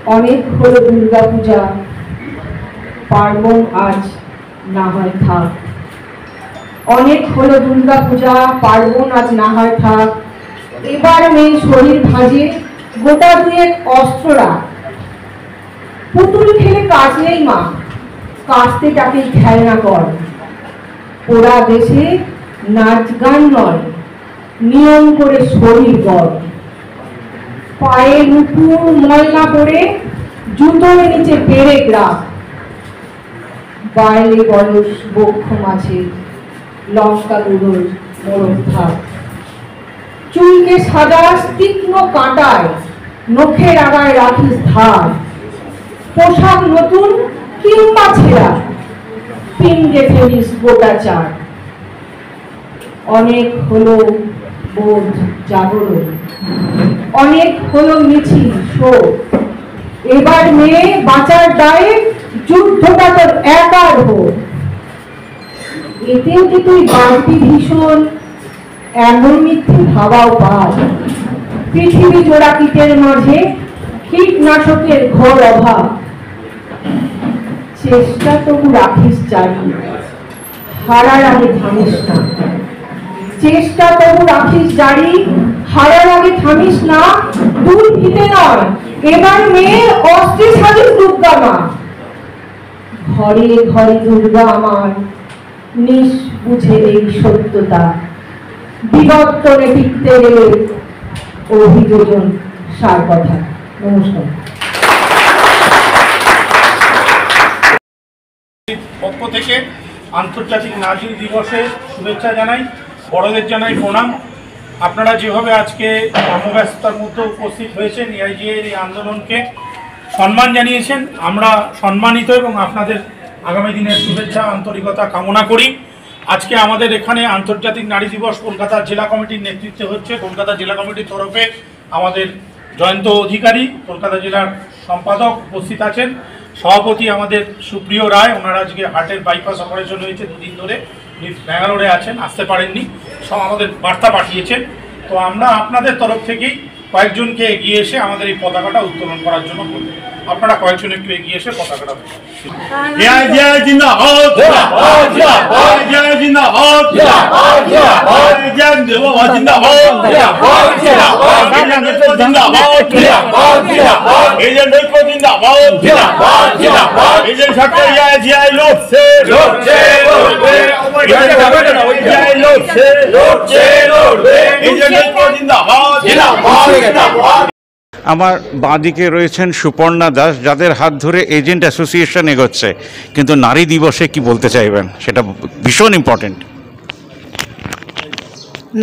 অনেক হলো দুর্গা পূজা, পার্বণ আজ না হয় থাক। অনেক হলো দুর্গা পূজা, পার্বণ আজ না হয় থাক। এবার মেয়ে শরীর ভাজে গোটা দুয়েক অস্ত্ররা। পুতুল খেলে কাজ নেই মা, কাজতে তাকে খেলনা কর। ওরা দেশে নাচ গান নয়, নিয়ম করে শরীর গড়। পায়ে নুপুর ময়লা পরে জুতোর নিচে পেরেক রাখ। বাইরে বয়স বক্ষ মাঝে লঙ্কা গুঁড়োর মোড়ক থাক। চুলকে সাদা তীক্ষ্ণ কাঁটায় নখের আগায় রাখিস ধার। পোশাক নতুন কিংবা ছেঁড়া, পিণ্ডে ফেলিস গোটা চার। অনেক হলো বোধ জাগরণ, অনেক হলো মিছিল শোক। এবার মেয়ে বাঁচার দায়ে যুদ্ধটা তোর একার হোক। এতেও কি তুই বাঁচবি ভীষণ, এমন মিথ্যে ভাবাও পাস। পৃথিবী জোড়া কীটের মাঝে কীটনাশকের ঘোর অভাব। চেষ্টা তবু রাখিস জানি, হারার আগে থামিস না। চেষ্টা তবু রাখিস জারি, হারার আগে থামিস না। দূর ভিতে নয়, এবার মেয়ে অস্ত্রে সাজিস দুর্গা মা। ঘরে ঘরে দুর্গা আমার, নিস বুঝে এই সত্যতা। বিবর্তনে টিকতে গেলে অভিযোজন সার কথা। নমস্কার। পক্ষ থেকে আন্তর্জাতিক নারী দিবসে শুভেচ্ছা জানাই, বড়দের জানাই প্রণাম। আপনারা যেভাবে আজকে কর্মব্যস্ততার মধ্যে উপস্থিত হয়েছেন এআইজিএর এই আন্দোলনকে সম্মান জানিয়েছেন, আমরা সম্মানিত এবং আপনাদের আগামী দিনের শুভেচ্ছা আন্তরিকতা কামনা করি। আজকে আমাদের এখানে আন্তর্জাতিক নারী দিবস কলকাতা জেলা কমিটির নেতৃত্বে হচ্ছে। কলকাতা জেলা কমিটির তরফে আমাদের জয়ন্ত অধিকারী কলকাতা জেলার সম্পাদক উপস্থিত আছেন। সভাপতি আমাদের সুপ্রিয় রায়, ওনারা আজকে হার্টের বাইপাস অপারেশন হয়েছে, দুদিন ধরে ব্যাঙ্গালোরে আছেন, আসতে পারেননি, সব আমাদের বার্তা পাঠিয়েছেন। তো আমরা আপনাদের তরফ থেকেই কয়েকজনকে এগিয়ে এসে আমাদের এই পতাকাটা উত্তোলন করার জন্য বলবো। আপনারা কয়েকজন একটু এগিয়ে এসে পতাকাটা আমার বাঁদিকে রয়েছেন সুপর্ণা দাস, যাদের হাত ধরে এজেন্ট অ্যাসোসিয়েশন এগোচ্ছে। কিন্তু নারী দিবসে কি বলতে চাইবেন, সেটা ভীষণ ইম্পর্টেন্ট।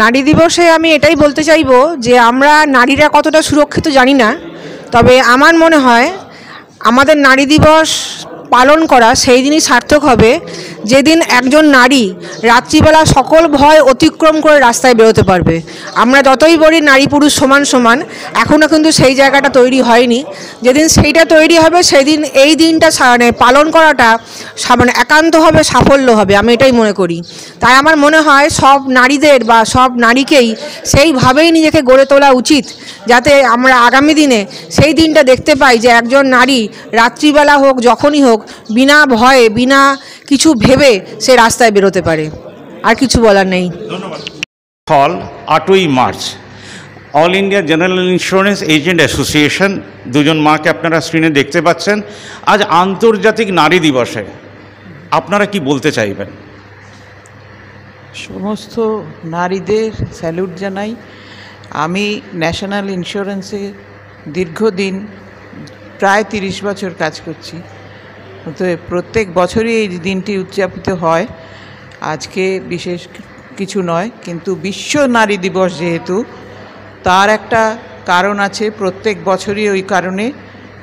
নারী দিবসে আমি এটাই বলতে চাইবো যে আমরা নারীরা কতটা সুরক্ষিত জানি না, তবে আমার মনে হয় আমাদের নারী দিবস পালন করা সেই দিনই সার্থক হবে যেদিন একজন নারী রাত্রিবেলা সকল ভয় অতিক্রম করে রাস্তায় বেরোতে পারবে। আমরা যতই বলি নারী পুরুষ সমান সমান, এখনও কিন্তু সেই জায়গাটা তৈরি হয়নি। যেদিন সেইটা তৈরি হবে সেদিন এই দিনটা পালন করাটা মানে একান্তভাবে সাফল্য হবে, আমি এটাই মনে করি। তাই আমার মনে হয় সব নারীদের বা সব নারীকেই সেইভাবেই নিজেকে গড়ে তোলা উচিত, যাতে আমরা আগামী দিনে সেই দিনটা দেখতে পাই যে একজন নারী রাত্রিবেলা হোক যখনই হোক বিনা ভয়ে বিনা কিছু ভেবে সে রাস্তায় বেরোতে পারে। আর কিছু বলার নেই। ফল 8ই March All India General Insurance Agent Association, দুজন মাকে আপনারা স্ক্রিনে দেখতে পাচ্ছেন। আজ আন্তর্জাতিক নারী দিবসে আপনারা কি বলতে চাইবেন? সমস্ত নারীদের স্যালুট জানাই। আমি ন্যাশনাল ইন্স্যুরেন্সে দীর্ঘদিন প্রায় 30 বছর কাজ করছি, তো প্রত্যেক বছরই এই দিনটি উদযাপিত হয়। আজকে বিশেষ কিছু নয়, কিন্তু বিশ্ব নারী দিবস যেহেতু, তার একটা কারণ আছে, প্রত্যেক বছরই ওই কারণে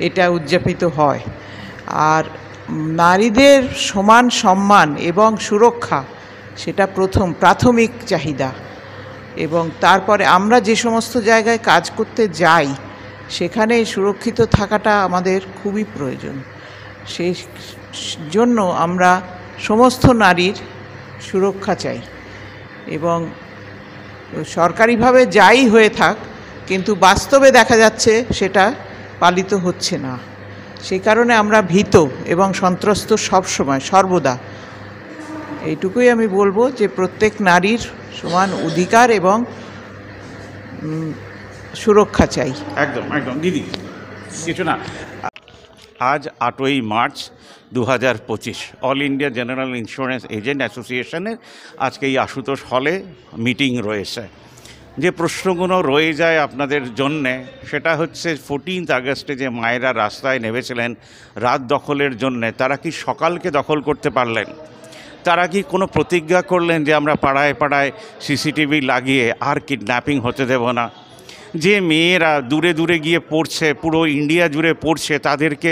এটা উদযাপিত হয়। আর নারীদের সমান সম্মান এবং সুরক্ষা সেটা প্রাথমিক চাহিদা, এবং তারপরে আমরা যে সমস্ত জায়গায় কাজ করতে যাই সেখানে সুরক্ষিত থাকাটা আমাদের খুবই প্রয়োজন। সেই জন্য আমরা সমস্ত নারীর সুরক্ষা চাই, এবং সরকারিভাবে যাই হয়ে থাক কিন্তু বাস্তবে দেখা যাচ্ছে সেটা পালিত হচ্ছে না। সেই কারণে আমরা ভীত এবং সন্ত্রস্ত সবসময় সর্বদা। এইটুকুই আমি বলবো যে প্রত্যেক নারীর সমান অধিকার এবং সুরক্ষা চাই। একদম একদম দিদি কিছু না। আজ 8ই March 2025 All India General Insurance Agent অ্যাসোসিয়েশনের আজকে এই আশুতোষ হলে মিটিং রয়েছে। যে প্রশ্নগুলো রয়ে যায় আপনাদের জন্যে সেটা হচ্ছে 14 আগস্টে যে মায়েরা রাস্তায় নেমেছিলেন রাত দখলের জন্যে, তারা কি সকালকে দখল করতে পারলেন? তারা কি কোনো প্রতিজ্ঞা করলেন যে আমরা পাড়ায় পাড়ায় সিসিটিভি লাগিয়ে আর কিডন্যাপিং হতে দেব না? যে মেয়েরা দূরে দূরে গিয়ে পড়ছে, পুরো ইন্ডিয়া জুড়ে পড়ছে, তাদেরকে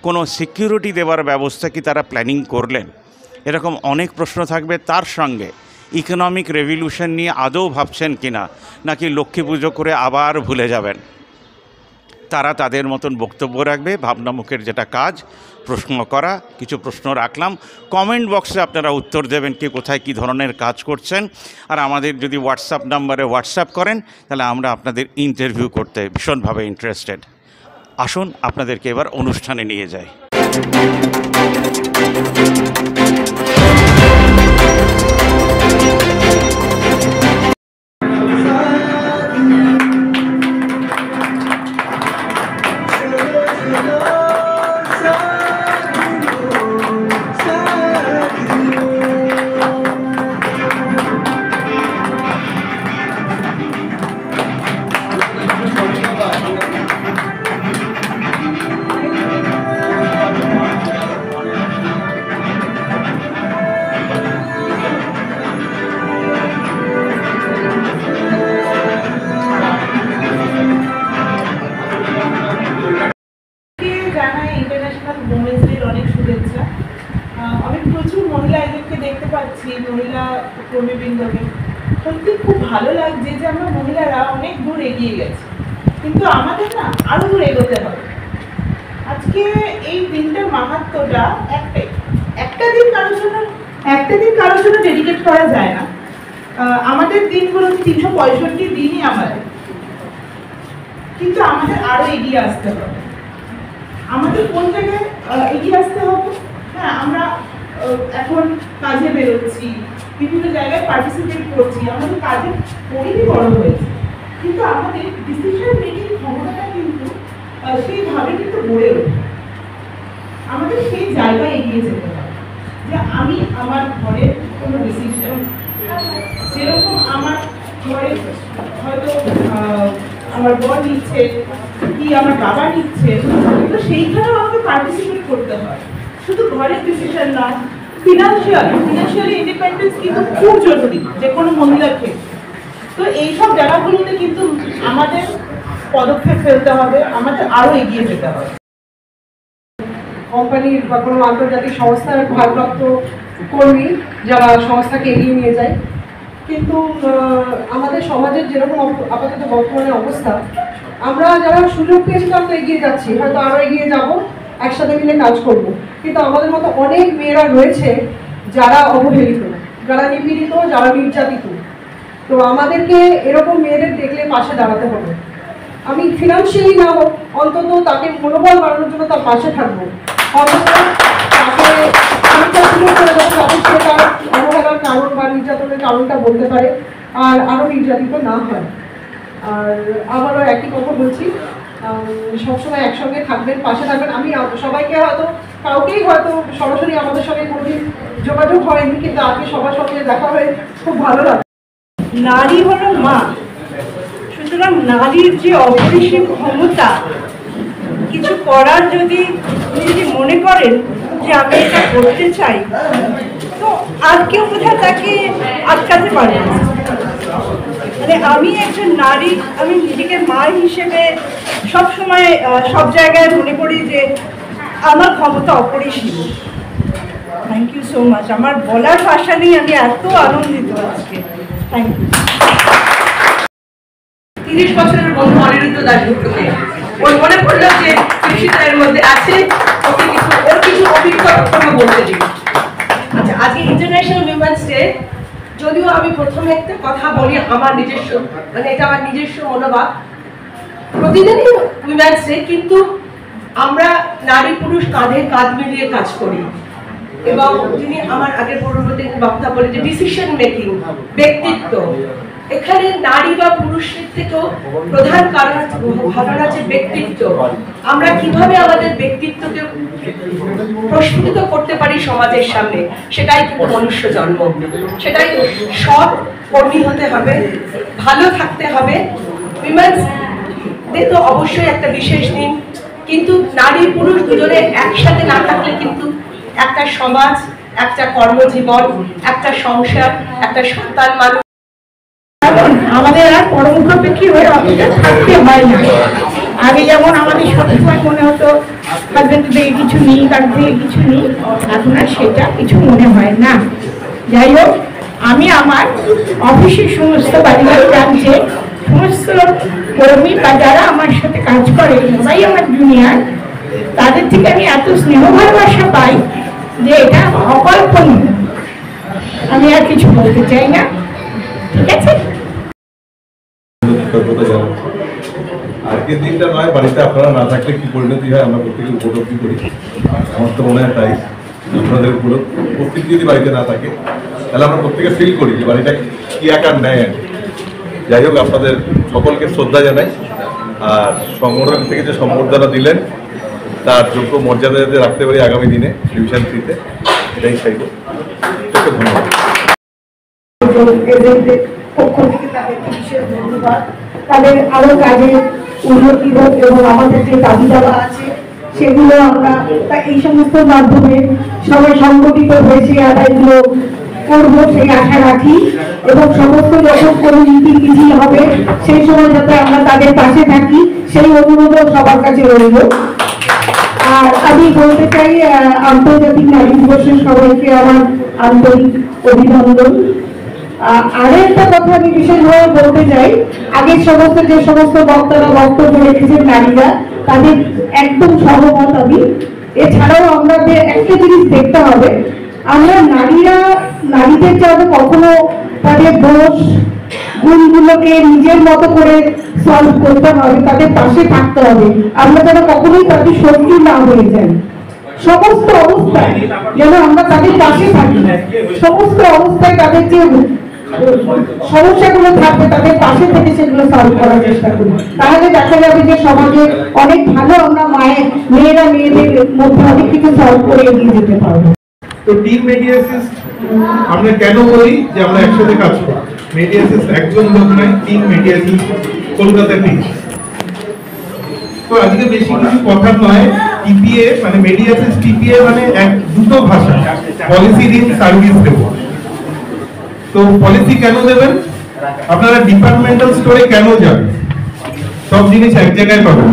কোনো সিকিউরিটি দেওয়ার ব্যবস্থা কি তারা প্ল্যানিং করলেন? এরকম অনেক প্রশ্ন থাকবে। তার সঙ্গে ইকোনমিক রেভলিউশন নিয়ে আদৌ ভাবছেন কিনা, নাকি লক্ষ্মী পুজো করে আবার ভুলে যাবেন? তারা তাদের মতন বক্তব্য রাখবে। ভাবনামুখের যেটা কাজ প্রশ্ন করা, কিছু প্রশ্ন রাখলাম, কমেন্ট বক্সে আপনারা উত্তর দেবেন কে কোথায় কী ধরনের কাজ করছেন। আর আমাদের যদি হোয়াটসঅ্যাপ নাম্বারে হোয়াটসঅ্যাপ করেন তাহলে আমরা আপনাদের ইন্টারভিউ করতে ভীষণভাবে ইন্টারেস্টেড। আসুন আপনাদেরকে এবার অনুষ্ঠানে নিয়ে যাই। মহিলা কর্মীবৃন্দকে সত্যি খুব ভালো লাগছে যে আমরা মহিলারা অনেক দূর এগিয়ে গেছি, কিন্তু আমাদের না আরো দূর এগোতে হবে। আজকে এই দিনটার মাহাত্ম্যটা একটাই, একটা দিন কারোর জন্য ডেডিকেট করা যায় না। আমাদের দিনগুলো 365 দিনই আমাদের, কিন্তু আমাদের আরো এগিয়ে আসতে হবে। আমাদের কোন জায়গায় এগিয়ে আসতে হবে? হ্যাঁ, আমরা এখন কাজে বেরোচ্ছি, বিভিন্ন জায়গায় পার্টিসিপেট করছি, আমাদের কাজের পরিধি বড় হয়েছে, কিন্তু আমাদের ডিসিশন মেকিং ক্ষমতাটা কিন্তু সেইভাবে কিন্তু গড়ে ওঠে। আমাদের সেই জায়গায় এগিয়ে যেতে হবে যে আমি আমার ঘরের কোনো ডিসিশন, যেরকম আমার ঘরে হয়তো আমার বর নিচ্ছে কি আমার বাবা নিচ্ছে, তো সেইখানেও আমাকে পার্টিসিপেট করতে হয়। শুধু ঘরের ডিসিশন না, ফিনান্সিয়ালি ইন্ডিপেন্ডেন্স কিন্তু খুব জরুরি যে কোনো মহিলার ক্ষেত্রে। তো এইসব জায়গাগুলোতে কিন্তু আমাদের পদক্ষেপ ফেলতে হবে, আমাদের আরো এগিয়ে যেতে হবে। কোম্পানির বা কোনো আন্তর্জাতিক সংস্থার ভারপ্রাপ্ত কর্মী যারা সংস্থাকে এগিয়ে নিয়ে যায়, কিন্তু আমাদের সমাজের যেরকম আপাতত বর্তমানে অবস্থা, আমরা যারা সুযোগ পেয়েছি তারা তো এগিয়ে যাচ্ছি, হয়তো আরও এগিয়ে যাব, একসাথে মিলে কাজ করব। কিন্তু আমাদের মতো অনেক মেয়েরা রয়েছে যারা অবহেলিত, যারা নিপীড়িত, যারা নির্যাতিত। তো আমাদেরকে এরকম মেয়েদের দেখলে পাশে দাঁড়াতে হবে। আমি ফিনান্সিয়ালি না হোক, অন্তত তাকে মনোবল বাড়ানোর জন্য তার পাশে থাকবো। অন্তত তাকে সুযোগ করে দেবো যাতে সে তার অবহেলার কারণ বা নির্যাতনের কারণটা বলতে পারে আর আরও নির্যাতিত না হয়। আর আবারও একই কথা বলছি, সবসময় একসঙ্গে থাকবেন, পাশে থাকবেন। আমি সবাইকে হয়তো কাউকেই হয়তো সরাসরি আমাদের সঙ্গে কোনোদিন যোগাযোগ হয়নি, কিন্তু আজকে সবার সঙ্গে দেখা হয়ে খুব ভালো লাগে। নারী হলো মা, সুতরাং নারীর যে অপরিসীম ক্ষমতা, কিছু করার যদি মনে করেন যে আমি এটা করতে চাই, তো আর কেউ কোথায় তাকে আটকাতে পারে না। মানে আমি একজন নারী, আমি নিজেকে মা হিসেবে সবসময় সব জায়গায় মনে করি যে আমার ক্ষমতা অপরিসীম। Thank you so much. আমার বলার ভাষা নেই, আমি এত আনন্দিত আজকে। Thank you. 30 বছরের বন্ধু অনিরুদ্ধ দাশগুপ্তকে ওর মনে পড়লো যে এর মধ্যে আছে, ওর কিছু অভিজ্ঞতা বলতে দিই। আচ্ছা, আজকে ইন্টারন্যাশনাল উইমেন্স ডে, যদিও আমি প্রথমে একটা কথা বলি আমার নিজস্ব, মানে এটা আমার নিজস্ব মনোভাব, প্রতিদিনই উইমেন্স ডে, কিন্তু পুরুষ কাঁধে কাঁধ মিলিয়ে কাজ করি। এবং যিনি আমার আগের পূর্ববর্তী বক্তা বলে যে ডিসিশন মেকিং, ব্যক্তিত্ব, এখানে নারী বা পুরুষের থেকেও প্রধান কারণ ঘটনা হচ্ছে ব্যক্তিত্ব। আমরা কিভাবে আমাদের ব্যক্তিত্বকে প্রস্ফুটিত করতে পারি সমাজের সামনে, সেটাই কিন্তু মনুষ্য জন্ম। সেটাই সৎ কর্মী হতে হবে, ভালো থাকতে হবে। উইমেন্স ডে তো অবশ্যই একটা বিশেষ দিন, কিন্তু নারী পুরুষ দুজনে একসাথে না থাকলে কিন্তু একটা সমাজ, একটা কর্মজীবন, একটা সংসার, একটা সন্তান মানুষ আমাদের আর পরমুখাপেক্ষী হয়ে অতটা থাকতে হয় না। আগে যেমন আমাদের সবসময় মনে হতো হাজবেন্ড থেকে কিছু নেই, তার থেকে কিছু নেই, এখন আর সেটা কিছু মনে হয় না। যাই হোক, আমি আমার অফিসের সমস্ত বাড়িঘর ব্রাঞ্চে সমস্ত কর্মী বা যারা আমার সাথে কাজ করে, সবাই আমার জুনিয়র, তাদের থেকে আমি এত স্নেহ ভালোবাসা পাই যে এটা অকল্পনীয়। আমি আর কিছু বলতে চাই না, ঠিক আছে? আজকের দিনটা নয়, বাড়িতে আপনারা না থাকলে কি পরিণতি হয় আমরা প্রত্যেকে উপলব্ধি করি। আমার তো মনে হয় তাই আপনাদের উপস্থিতি যদি বাড়িতে না থাকে তাহলে আমরা প্রত্যেকে ফিল করি যে বাড়িটা কি আকার নেয়। যাই হোক, আপনাদের সকলকে শ্রদ্ধা জানাই। আর সংগঠন থেকে যে সম্বর্ধনা দিলেন তার যোগ্য মর্যাদা যাতে রাখতে পারি আগামী দিনে ডিভিশন 3-তে, এটাই চাইব। ধন্যবাদ। পক্ষ থেকে তাদেরকে বিশেষ ধন্যবাদ। তাদের আরো কাজে উন্নতি হোক এবং আমাদের যে দাবি দাবা আছে সেগুলো আমরা এই সমস্ত মাধ্যমে সবাই সংগঠিত হয়েছে আদায়গুলো করবো সেই আশা রাখি। এবং সমস্ত যখন কোনো মিটিং মিছিল হবে সেই সময় যাতে আমরা তাদের পাশে থাকি সেই অনুরোধও সবার কাছে রইল। আর আমি বলতে চাই, আন্তর্জাতিক নারী দিবসের সবাইকে আমার আন্তরিক অভিনন্দন। আরো একটা কথা আমি বিশেষভাবে বলতে চাই, আগের সমস্ত যে সমস্ত বক্তারা বক্তব্য রেখেছেন নারীরা, তাদের একদম সহমত আমি। এছাড়াও আমাদের একটা জিনিস দেখতে হবে, আমরা নারীরা নারীদের যাতে কখনো তাদের দোষ গুণগুলোকে নিজের মতো করে সলভ করতে হবে, তাদের পাশে থাকতে হবে। আমরা যেন কখনোই তাদের শত্রু না হয়ে যাই। সমস্ত অবস্থায় যেন আমরা তাদের পাশে থাকি, সমস্ত অবস্থায় তাদের যে সমস্যাগুলো থাকবে তাদের পাশে থেকে সেগুলো সলভ করার চেষ্টা করি। তাহলে দেখা যাবে যে সমাজে অনেক ভালো আমরা মেয়েরা মেয়েদের মধ্যে অনেক কিছু সলভ করে এগিয়ে যেতে পারবো। তো টিম মেডিয়াসিস্ট আমরা কেন করি যে আমরা একসাথে কাজ করি। মেডিয়াসিস্ট একজন লোক নয়, টিম মেডিয়াসিস্ট কলকাতা টিম। তো আজকে বেশি কিছু কথা নয়, টিপিএ মানে মেডিয়াসিস্ট টিপিএ মানে দুটো ভাষা, পলিসি দিন সার্ভিস দেব। তো পলিসি কেন দেবেন? আপনারা ডিপার্টমেন্টাল স্টোরে কেন যাবেন? সব জিনিস এক জায়গায় পাবেন,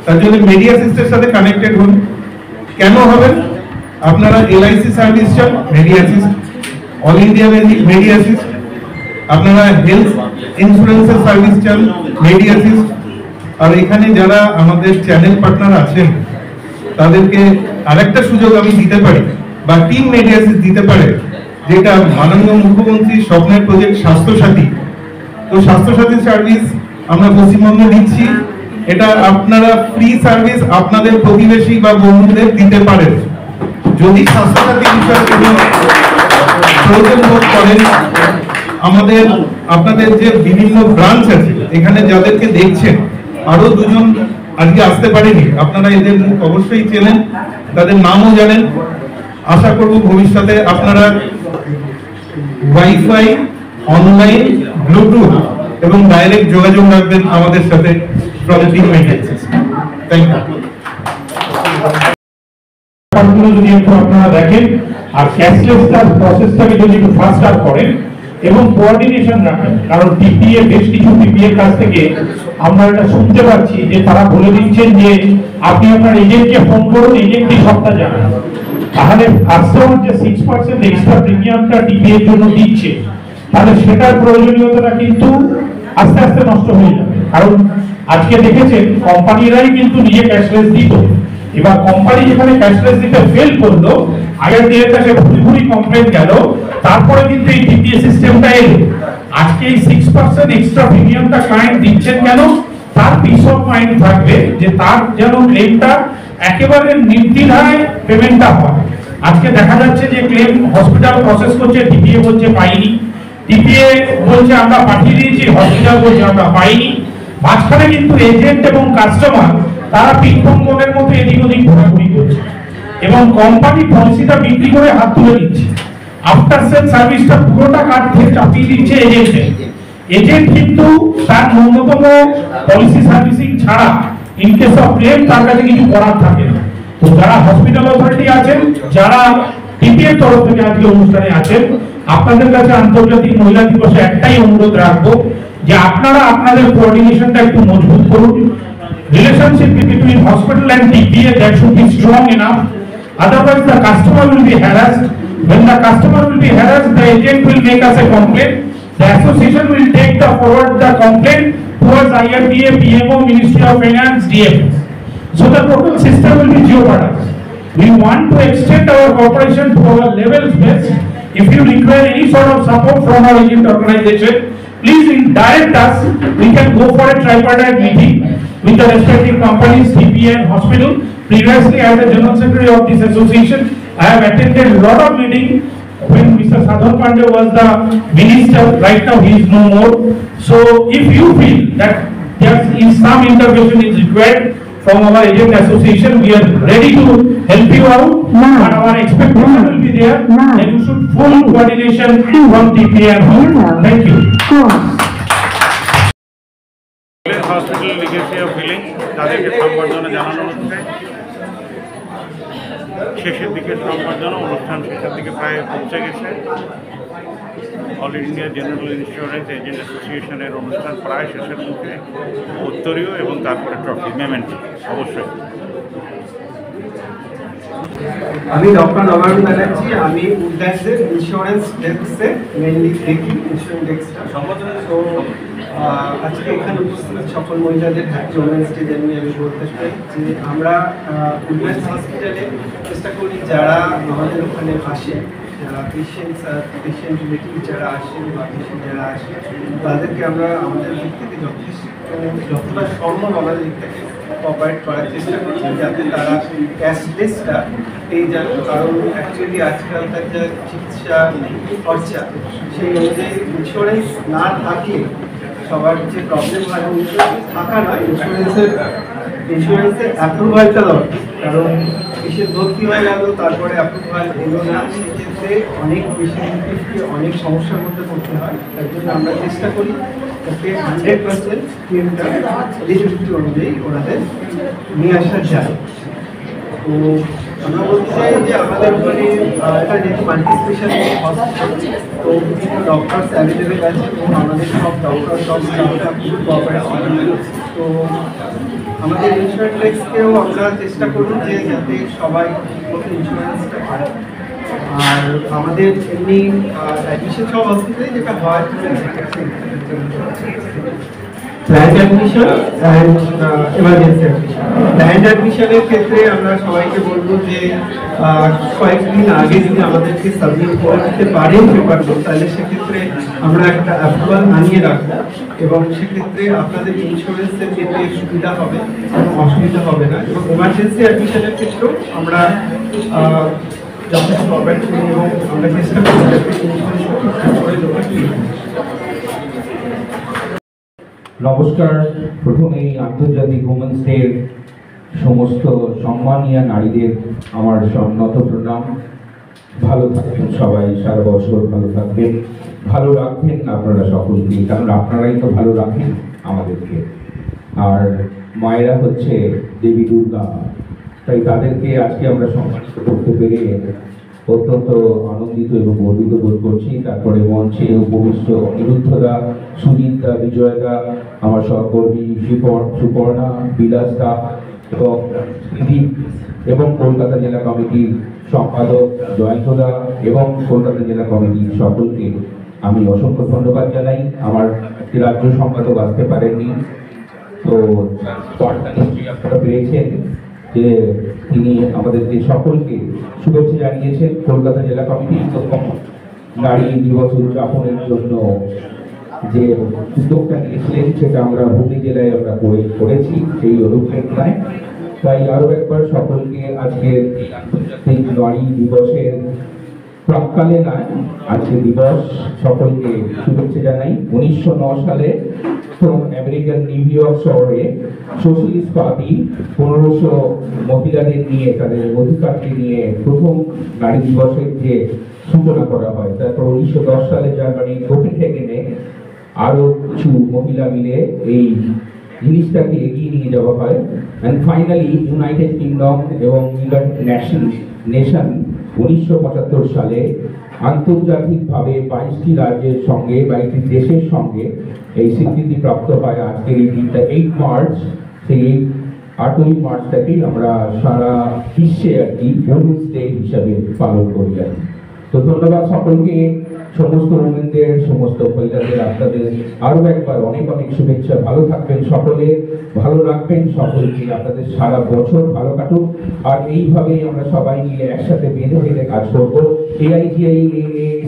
তার জন্য মেডিয়াসিস্টের সাথে কানেক্টেড হন। কেন হবেন? আপনারা এলআইসি সার্ভিস চান, মেডিয়াসিস্ট। All India মেডিয়াসিস্ট। আপনারা হেলথ ইন্স্যুরেন্সের সার্ভিস চান, মেডিয়াসিস্ট। আর এখানে যারা আমাদের চ্যানেল পার্টনার আছেন তাদেরকে আরেকটা সুযোগ আমি দিতে পারি বা টিম মেডিয়াসিস্ট দিতে পারে, যেটা মাননীয় মুখ্যমন্ত্রীর স্বপ্নের প্রজেক্ট স্বাস্থ্যসাথী। তো স্বাস্থ্যসাথী সার্ভিস আমরা পশ্চিমবঙ্গে দিচ্ছি। এটা আপনারা ফ্রি সার্ভিস আপনাদের প্রতিবেশী বা বন্ধুদের দিতে পারেন। যদি স্বাস্থ্যসাথী বিষয়ে কোনো প্রয়োজন বোধ করেন, আপনাদের যে বিভিন্ন ব্রাঞ্চ আছে এখানে যাদেরকে দেখছেন, আরো দুজন আজকে আসতে পারেনি, আপনারা এদের মুখ অবশ্যই চেনেন, তাদের নামও জানেন। আশা করব ভবিষ্যতে আপনারা ওয়াইফাই, অনলাইন, ব্লুটুথ এবং ডাইরেক্ট যোগাযোগ রাখবেন আমাদের সাথে from team Medi Assist. Thank you. যদি একটু আপনারা দেখেন আর ক্যাশলেস প্রসেসটাকে যদি একটু ফাস্টার করেন এবং কোঅর্ডিনেশন রাখেন, কারণ টিপিএ বেশ কিছু টিপিএর কাছ থেকে আমরা এটা শুনতে পাচ্ছি যে তারা বলে দিচ্ছেন যে আপনি আপনার এজেন্টকে ফোন করুন, এজেন্টই সবটা জানান। তাহলে কাস্টমার যে 6% এক্সট্রা প্রিমিয়ামটা টিপিএর জন্য দিচ্ছে, তাহলে সেটার প্রয়োজনীয়তাটা কিন্তু আস্তে আস্তে নষ্ট হয়ে যাবে। কারণ আজকে দেখেছেন কোম্পানিরাই কিন্তু নিজে ক্যাশলেস দিত, এবার কোম্পানি যেখানে ক্যাশলেস দিতে ফেল করলো, আইআরডিএর কাছে ভুরি কমপ্লেন গেল, তারপরে কিন্তু এই টিপিএ সিস্টেমটা এলো। আজকে এই 6% এক্সট্রা প্রিমিয়ামটা ক্লায়েন্ট দিচ্ছেন কেন? তার পিস অফ মাইন্ড থাকবে যে তার যেন ক্লেমটা একেবারে নির্দ্বিধায় পেমেন্টটা হয়। আজকে দেখা যাচ্ছে যে ক্লেম হসপিটাল প্রসেস করছে, ডিপিএ বলছে পাইনি, ডিপিএ বলছে আমরা পাঠিয়ে দিয়েছি, হসপিটাল বলছে আমরা পাইনি। মাঝখানে কিন্তু এজেন্ট এবং কাস্টমার তারা পিংপঙ্গের মতো এদিক ওদিক ঘোরাঘুরি করছে এবং কোম্পানি পলিসিটা বিক্রি করে হাত তুলে দিচ্ছে। আফটার সেল সার্ভিসটা পুরোটা কাট থেকে চাপিয়ে দিচ্ছে এজেন্টে। এজেন্ট কিন্তু তার ন্যূনতম পলিসি সার্ভিসিং ছাড়া ইন কেস অফ ক্লেম তার কাছে কিছু করার থাকে না। তো যারা হসপিটাল অথরিটি আছেন, যারা টিপিএর তরফ থেকে আজকে অনুষ্ঠানে আছেন, আপনাদের কাছে আন্তর্জাতিক মহিলা দিবসে একটাই অনুরোধ রাখবো যে আপনারা আপনাদের কোঅর্ডিনেশনটা একটু মজবুত করুন। Relationship between hospital and TPA that should be strong enough, otherwise the customer will be harassed. When the customer will be harassed, the agent will make us a complaint. The association will take the forward the complaint towards IRDA, PMO, Ministry of Finance, DFS. So the total system will be jeopardized. We want to extend our cooperation to our levels best. If you require any sort of support from our agent organization, please direct us. We can go for a tripartite meeting with the respective companies, TPA and hospital. Previously, as the General Secretary of this association, I have attended a lot of meetings when Mr. Sadhar Pandey was the minister. Right now, he is no more. So, if you feel that there is some intervention is required from our agent association, we are ready to help you out. But our expectation will be there. Then you should full coordination from TPA and hospital. Thank you. Hospital legacy of healing তাদেরকে সংবর্ধনা জানানো হচ্ছে। শেষের দিকে সংবর্ধনা অনুষ্ঠান শেষের দিকে প্রায় পৌঁছে গেছে। All India General Insurance Agent অ্যাসোসিয়েশনের অনুষ্ঠান প্রায় শেষের মুখে। উত্তরীয় এবং তারপরে ট্রফি মেমেন্ট অবশ্যই। আমি ডক্টর নবায়ন ব্যানার্জি, আমি উডল্যান্ডসের ইন্স্যুরেন্স ডেস্কে মেনলি দেখি ইন্স্যুরেন্স ডেস্কটা। তো আজকে এখানে উপস্থিত সকল মহিলাদের হ্যাপি ওমেন্স ডে জানিয়ে আমি বলতে চাই যে আমরা উডল্যান্ডস হসপিটালে চেষ্টা করি যারা আমাদের ওখানে আসে, যারা পেশেন্ট রিলেটিভ যারা আসেন বা পেশেন্ট যারা আসে, তাদেরকে আমরা আমাদের দিক থেকে যতটা সম্ভব আমাদের দিক থেকে কোঅপারেট করার চেষ্টা করছি যাতে তারা ক্যাশলেসটা পেয়ে যান। কারণ অ্যাকচুয়ালি আজকালকার যা চিকিৎসা খরচা সেই অনুযায়ী ইন্স্যুরেন্স না থাকলে সবার যে প্রবলেম হয় থাকা নয়, ইন্স্যুরেন্সের অ্যাপ্রুভালটা দরকার। কারণ পেশেন্ট ভর্তি হয়ে গেল তারপরে অ্যাপ্রুভাল এলো না, সেক্ষেত্রে অনেক পেশেন্টকে অনেক সমস্যার মধ্যে পড়তে হয়। তার জন্য আমরা চেষ্টা করি যাতে 100% ক্লেমটা এলিজিবিলিটি অনুযায়ী ওনাদের নিয়ে আসা যায়। তো আমরা বলতে চাই যে আমাদের ওখানে এটা যেহেতু মাল্টি স্পেশালিটি হসপিটাল, তো বিভিন্ন ডক্টরস অ্যাভেলেবেল আছে এবং আমাদের সব ডক্টর সব স্টাফরা খুব কোঅপারেট করে। তো আমাদের ইন্স্যুরেন্স ডেস্কেও আমরা চেষ্টা করব যে যাতে সবাই ইন্স্যুরেন্সটা পায়। আর আমাদের এমনি অ্যাডমিশন সব হসপিটালে যেটা হয় planned admission and emergency admission. Planned অ্যাডমিশনের ক্ষেত্রে আমরা সবাইকে বলবো যে কয়েকদিন আগে যদি আমাদেরকে সাবমিট করে দিতে পারেন পেপারগুলো, তাহলে সেক্ষেত্রে আমরা একটা অ্যাপ্রুভাল আনিয়ে রাখবো এবং সেক্ষেত্রে আপনাদের ইন্স্যুরেন্সের ক্ষেত্রে সুবিধা হবে এবং অসুবিধা হবে না। এবং এমার্জেন্সি অ্যাডমিশনের ক্ষেত্রেও আমরা যথেষ্ট কোঅপারেট করি এবং আমরা চেষ্টা করি যাতে নমস্কার। প্রথমেই আন্তর্জাতিক উমেন্স ডের সমস্ত সম্মানীয় নারীদের আমার সন্নত প্রণাম। ভালো থাকবেন সবাই, সারা বছর ভালো থাকবেন, ভালো রাখবেন আপনারা সকলকে, কারণ আপনারাই তো ভালো রাখেন আমাদেরকে। আর মায়েরা হচ্ছে দেবী দুর্গা, তাই তাদেরকে আজকে আমরা সম্মানিত করতে পেরে অত্যন্ত আনন্দিত এবং গর্বিত বোধ করছি। তারপরে মঞ্চে উপবিষ্ট অনিরুদ্ধদা, সুজিতদা, বিজয়দা, আমার সহকর্মী সুপর্ণা, বিলাসদা এবং দিলীপ এবং কলকাতা জেলা কমিটির সম্পাদক জয়ন্তদা এবং কলকাতা জেলা কমিটির সকলকে আমি অসংখ্য ধন্যবাদ জানাই। আমার রাজ্য সম্পাদক আসতে পারেননি, তো বার্তা নিশ্চয়ই আপনারা পেয়েছেন যে তিনি আমাদেরকে সকলকে শুভেচ্ছা জানিয়েছেন। কলকাতা জেলা কমিটি প্রথম নারী দিবস উদযাপনের জন্য যে উদ্যোগটা নিয়েছিলেন সেটা আমরা হুগলি জেলায় আমরা করেছি সেই অনুপ্রেরণায়। তাই আরো একবার সকলকে আজকের এই আন্তর্জাতিক নারী দিবসের প্রাক্কালে নয়, আজকে দিবস সকলকে শুভেচ্ছা জানাই। 1909 সালে আমেরিকার নিউ ইয়র্ক শহরে সোশ্যালিস্ট পার্টি 1500 মহিলাদের নিয়ে, তাদের অধিকারকে নিয়ে প্রথম নারী দিবসের যে সূচনা করা হয়। তারপর 1910 সালে জার্মানির কোপেনহেগেনে আরো কিছু মহিলা মিলে এই জিনিসটাকে এগিয়ে নিয়ে যাওয়া হয়। অ্যান্ড ফাইনালি ইউনাইটেড কিংডম এবং ইউনাইটেড নেশন 1975 সালে আন্তর্জাতিকভাবে 22টি রাজ্যের সঙ্গে, 22টি দেশের সঙ্গে এই স্বীকৃতি প্রাপ্ত হয়। আজকের এই দিনটা 8 মার্চ, সেই 8ই মার্চটাকেই আমরা সারা বিশ্বে আর কি উইমেন্স ডে হিসাবে পালন করি আর কি। তো ধন্যবাদ সকলকে, সমস্ত উইমেনদের, সমস্ত মহিলাদের আপনাদের আরো একবার অনেক অনেক শুভেচ্ছা। ভালো থাকবেন সকলে, ভালো রাখবেন সকলকে, আপনাদের সারা বছর ভালো কাটুক। আর এইভাবেই আমরা সবাই মিলে একসাথে বেঁধে বেঁধে কাজ করবো। এআইজিআই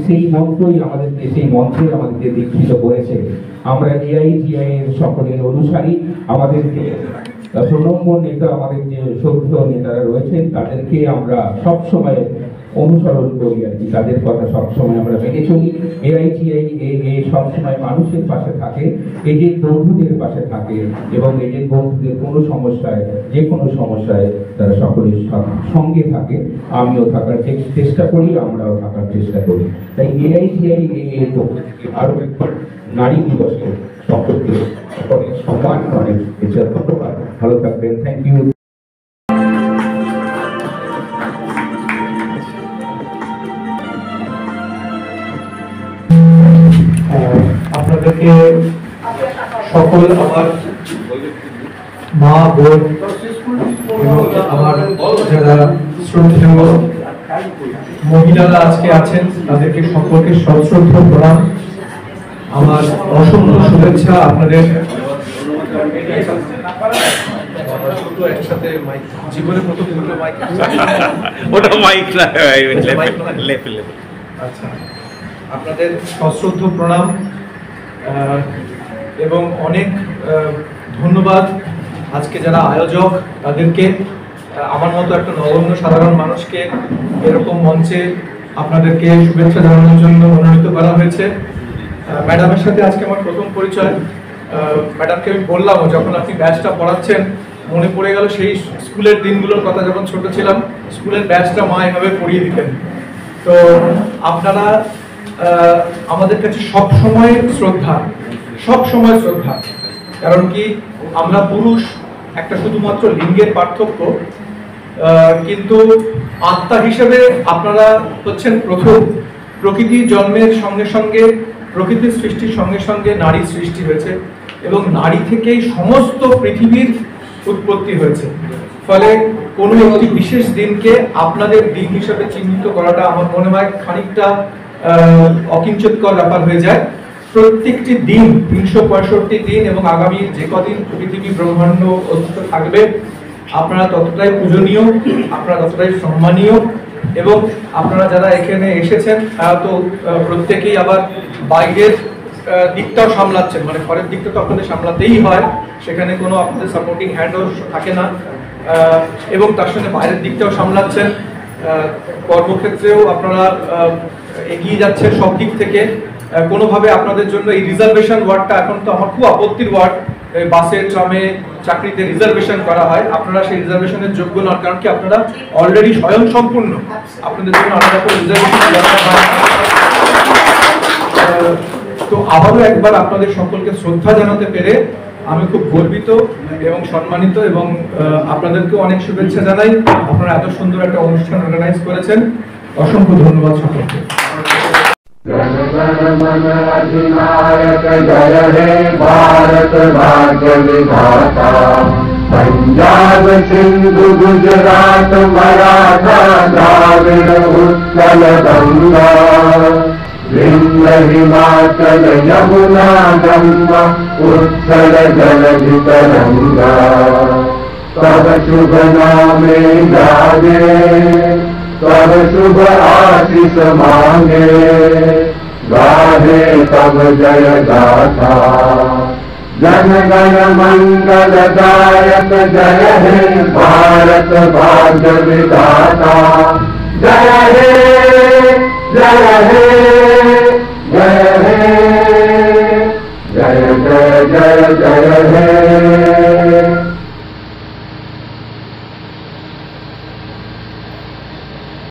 সেই মন্ত্রই আমাদেরকে, সেই মন্ত্রে আমাদেরকে দীক্ষিত করেছে। আমরা এআইজিআই এর সকলের অনুসারী। আমাদের যে প্রণম্য নেতা, আমাদের যে সভ্য নেতারা রয়েছেন, তাদেরকে আমরা সবসময় অনুসরণ করি আর কি, তাদের কথা সবসময় আমরা মেনে চলি। এআইজিআই সবসময় মানুষের পাশে থাকে, এজেন্ট বন্ধুদের পাশে থাকে, এবং এজেন্ট বন্ধুদের কোনো সমস্যায়, যে কোনো সমস্যায় তারা সকলের সঙ্গে থাকে। আমিও থাকার চেষ্টা করি, আমরাও থাকার চেষ্টা করি। তাই এআইজিআই আরো একবার নারী দিবসে সকলকে অনেক সম্মান, অনেক শুভেচ্ছা, ধন্যবাদ। ভালো থাকবেন, থ্যাংক ইউ। আপনাদেরকে সকল আমার মা, বোন এবং আমার যারা শ্রদ্ধেয় মহিলারা আজকে আছেন, তাদেরকে সকলকে সশ্রদ্ধ প্রণাম, আমার অসংখ্য শুভেচ্ছা। আপনাদের জীবনে প্রথম আচ্ছা, আপনাদের সশ্রদ্ধ প্রণাম এবং অনেক ধন্যবাদ। আজকে যারা আয়োজক তাদেরকে, আমার মতো একটা নগণ্য সাধারণ মানুষকে এরকম মঞ্চে আপনাদেরকে শুভেচ্ছা জানানোর জন্য মনোনীত করা হয়েছে। ম্যাডামের সাথে আজকে আমার প্রথম পরিচয়। ম্যাডামকে আমি বললাম, যখন আপনি ব্যাচটা পড়াচ্ছেন মনে পড়ে গেল সেই স্কুলের দিনগুলোর কথা, যখন ছোট ছিলাম স্কুলের ব্যাচটা মা এভাবে পড়িয়ে দিতেন। তো আপনারা আমাদের কাছে সব সময় শ্রদ্ধা, সব সময় শ্রদ্ধা। কারণ কি, আমরা পুরুষ, একটা শুধুমাত্র লিঙ্গের পার্থক্য, কিন্তু আত্মা হিসেবে আপনারা হচ্ছেন প্রথম। প্রকৃতির জন্মের সঙ্গে সঙ্গে, প্রকৃতির সৃষ্টির সঙ্গে সঙ্গে নারী সৃষ্টি হয়েছে, এবং নারী থেকেই সমস্ত পৃথিবীর উৎপত্তি হয়েছে। ফলে কোনো একটি বিশেষ দিনকে আপনাদের দিন হিসেবে চিহ্নিত করাটা আমার মনে হয় খানিকটা অকিঞ্চিতকর ব্যাপার হয়ে যায়। প্রত্যেকটি দিন 365 দিন, এবং আগামী যে কদিন পৃথিবী ব্রহ্মাণ্ড অস্তিত্ব থাকবে, আপনারা ততটাই পূজনীয়, আপনারা ততটাই সম্মানীয়। এবং আপনারা যারা এখানে এসেছেন তারা তো প্রত্যেকেই আবার বাইরের দিকটাও সামলাচ্ছেন, মানে ঘরের দিকটা তো আপনাদের সামলাতেই হয়, সেখানে কোনো আপনাদের সাপোর্টিং হ্যান্ডও থাকে না, এবং তার সঙ্গে বাইরের দিকটাও সামলাচ্ছেন। কর্মক্ষেত্রেও আপনারা এগিয়ে যাচ্ছেন সব দিক থেকে। কোনোভাবে আপনাদের জন্য এই রিজার্ভেশন ওয়ার্ডটা, এখন তো আমার খুব আপত্তির ওয়ার্ড, বাসে, ট্রামে, চাকরিতে রিজার্ভেশন করা হয়। আপনারা সেই রিজার্ভেশনের যোগ্য নন, কারণ কি আপনারা অলরেডি স্বয়ং সম্পূর্ণ, আপনাদের জন্য আলাদা করে রিজার্ভেশন দরকার হয়। তো আবারও একবার আপনাদের সকলকে শ্রদ্ধা জানাতে পেরে আমি খুব গর্বিত এবং সম্মানিত, এবং আপনাদেরকেও অনেক শুভেচ্ছা জানাই। আপনারা এত সুন্দর একটা অনুষ্ঠান অর্গানাইজ করেছেন, অসংখ্য ধন্যবাদ সকলকে। अधिनायक जय हे भारत भाग्य विधाता, पंजाब सिंधु गुजरात मराठा द्राविड़ उत्कल गंगा, विंध्य हिमाचल यमुना गंगा उत्कल जलधि तरंगा, तब शुभ नामे जागे, तब शुभ आशीष मांगे, गाहे तब जय गाथा, जन गण मंगलदायक जय हे भारत भाग्य विधाता। जय हे जय हे जय हे जय जय जय जय हे